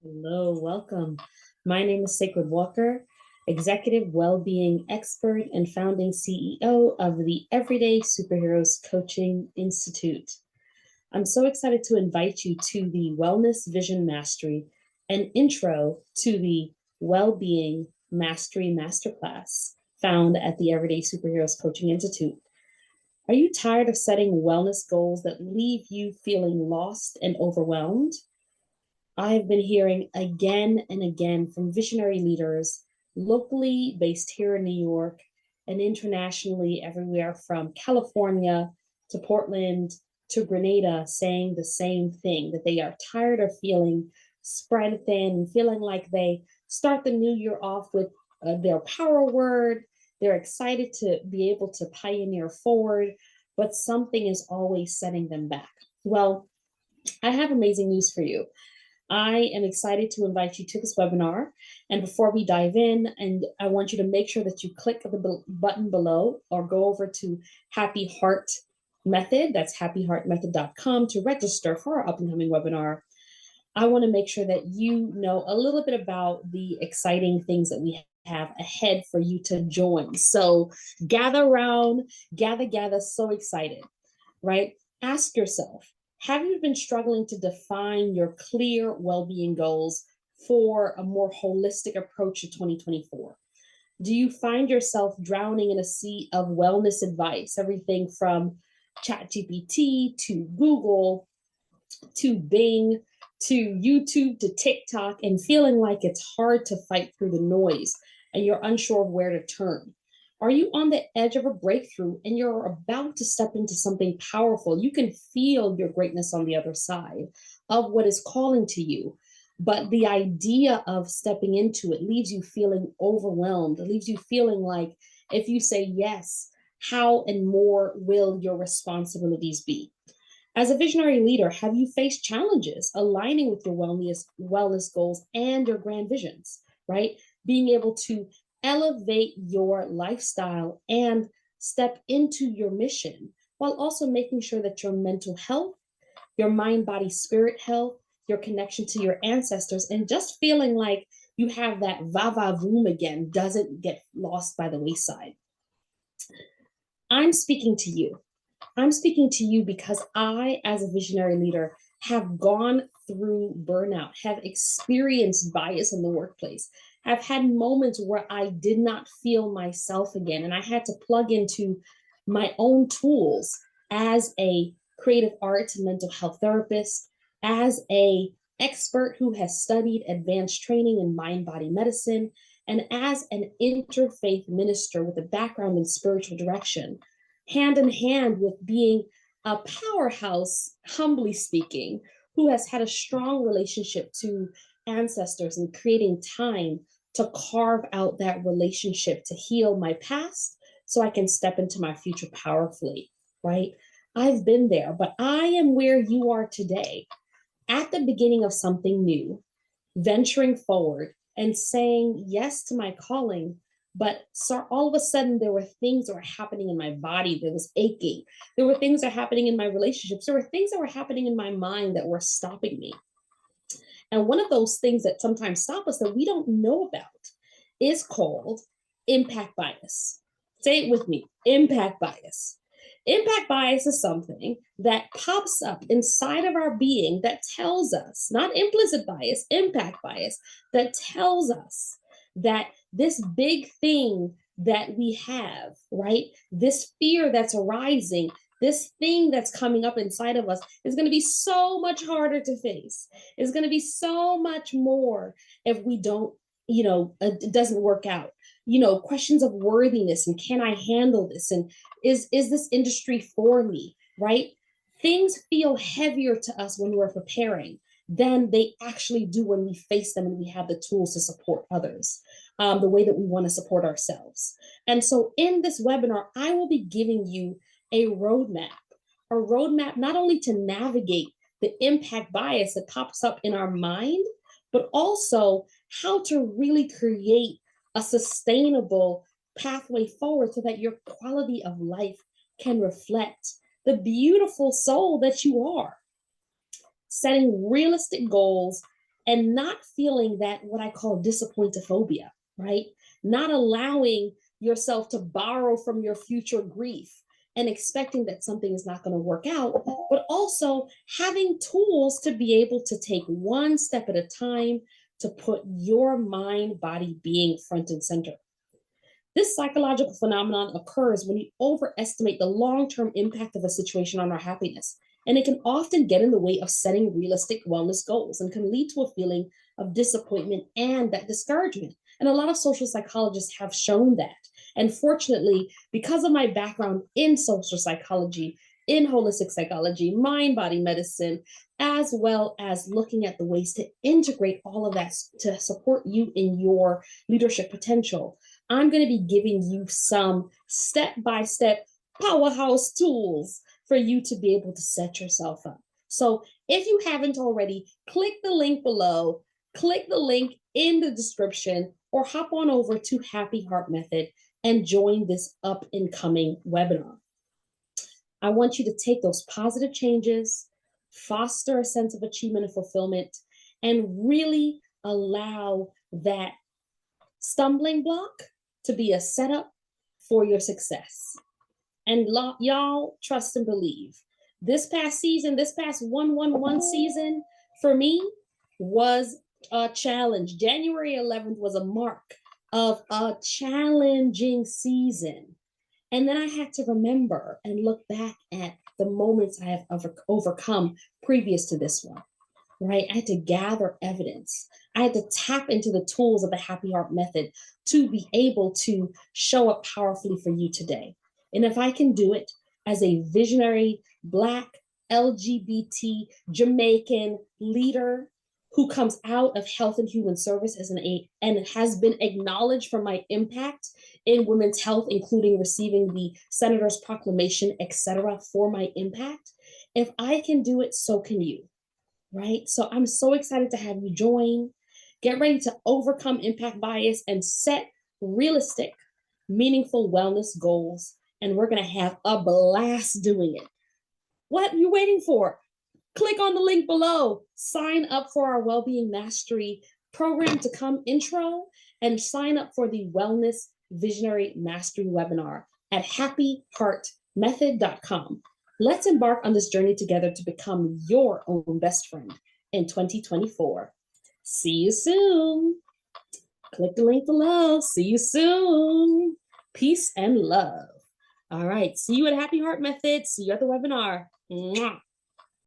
Hello, welcome. My name is Sacred Walker, Executive Wellbeing Expert and founding CEO of the Everyday Superheroes Coaching Institute. I'm so excited to invite you to the Wellness Vision Mastery, an intro to the Wellbeing Mastery Masterclass found at the Everyday Superheroes Coaching Institute. Are you tired of setting wellness goals that leave you feeling lost and overwhelmed? I've been hearing again and again from visionary leaders locally based here in New York and internationally everywhere from California to Portland to Grenada saying the same thing, that they are tired of feeling spread thin and feeling like they start the new year off with their power word. They're excited to be able to pioneer forward, but something is always setting them back. Well, I have amazing news for you. I am excited to invite you to this webinar. And before we dive in, and I want you to make sure that you click the button below or go over to Happy Heart Method, that's happyheartmethod.com, to register for our upcoming webinar. I want to make sure that you know a little bit about the exciting things that we have ahead for you to join. So gather around, gather, so excited, right? Ask yourself, have you been struggling to define your clear well-being goals for a more holistic approach to 2024? Do you find yourself drowning in a sea of wellness advice, everything from ChatGPT to Google to Bing to YouTube to TikTok, and feeling like it's hard to fight through the noise and you're unsure of where to turn? Are you on the edge of a breakthrough and you're about to step into something powerful? You can feel your greatness on the other side of what is calling to you. But the idea of stepping into it leaves you feeling overwhelmed. It leaves you feeling like if you say yes, how and more will your responsibilities be? As a visionary leader, have you faced challenges aligning with your wellness goals and your grand visions, right? Being able to elevate your lifestyle and step into your mission while also making sure that your mental health, your mind, body, spirit health, your connection to your ancestors, and just feeling like you have that va voom again doesn't get lost by the wayside. I'm speaking to you. I'm speaking to you because I, as a visionary leader, have gone through burnout, have experienced bias in the workplace, have had moments where I did not feel myself again. And I had to plug into my own tools as a creative arts and mental health therapist, as a expert who has studied advanced training in mind body medicine, and as an interfaith minister with a background in spiritual direction, hand in hand with being a powerhouse, humbly speaking, who has had a strong relationship to ancestors and creating time to carve out that relationship to heal my past so I can step into my future powerfully, right? I've been there, but I am where you are today, at the beginning of something new, venturing forward and saying yes to my calling. But so all of a sudden, there were things that were happening in my body that was aching. There were things that were happening in my relationships. There were things that were happening in my mind that were stopping me. And one of those things that sometimes stop us that we don't know about is called impact bias. Say it with me, impact bias. Impact bias is something that pops up inside of our being that tells us, not implicit bias, impact bias, that tells us that this big thing that we have, right? This fear that's arising, this thing that's coming up inside of us is going to be so much harder to face. It's going to be so much more if we don't, it doesn't work out. Questions of worthiness and can I handle this? And is this industry for me, right? Things feel heavier to us when we're preparing than they actually do when we face them and we have the tools to support others the way that we want to support ourselves. And so in this webinar, I will be giving you a roadmap not only to navigate the impact bias that pops up in our mind, but also how to really create a sustainable pathway forward so that your quality of life can reflect the beautiful soul that you are. Setting realistic goals and not feeling that what I call disappointophobia, right? Not allowing yourself to borrow from your future grief and expecting that something is not going to work out, but also having tools to be able to take one step at a time to put your mind, body, being front and center. This psychological phenomenon occurs when we overestimate the long term impact of a situation on our happiness. And it can often get in the way of setting realistic wellness goals and can lead to a feeling of disappointment and that discouragement. And a lot of social psychologists have shown that. And fortunately, because of my background in social psychology, in holistic psychology, mind body medicine, as well as looking at the ways to integrate all of that to support you in your leadership potential, I'm going to be giving you some step-by-step powerhouse tools for you to be able to set yourself up. So if you haven't already, click the link below, click the link in the description, or hop on over to Happy Heart Method and join this up and coming webinar. I want you to take those positive changes, foster a sense of achievement and fulfillment, and really allow that stumbling block to be a setup for your success. And y'all trust and believe. This past season, this past 111 season for me was a challenge. January 11th was a mark of a challenging season. And then I had to remember and look back at the moments I have overcome previous to this one, right? I had to gather evidence. I had to tap into the tools of the Happy Heart Method to be able to show up powerfully for you today. And if I can do it as a visionary Black, LGBT, Jamaican leader who comes out of health and human service as and has been acknowledged for my impact in women's health, including receiving the Senator's Proclamation, etc., for my impact, if I can do it, so can you, right? So I'm so excited to have you join. Get ready to overcome impact bias and set realistic, meaningful wellness goals. And we're going to have a blast doing it. What are you waiting for? Click on the link below. Sign up for our Wellbeing Mastery Program to come intro, and sign up for the Wellness Visionary Mastery webinar at happyheartmethod.com. Let's embark on this journey together to become your own best friend in 2024. See you soon. Click the link below. See you soon. Peace and love. All right. See you at Happy Heart Method. See you at the webinar. Mwah.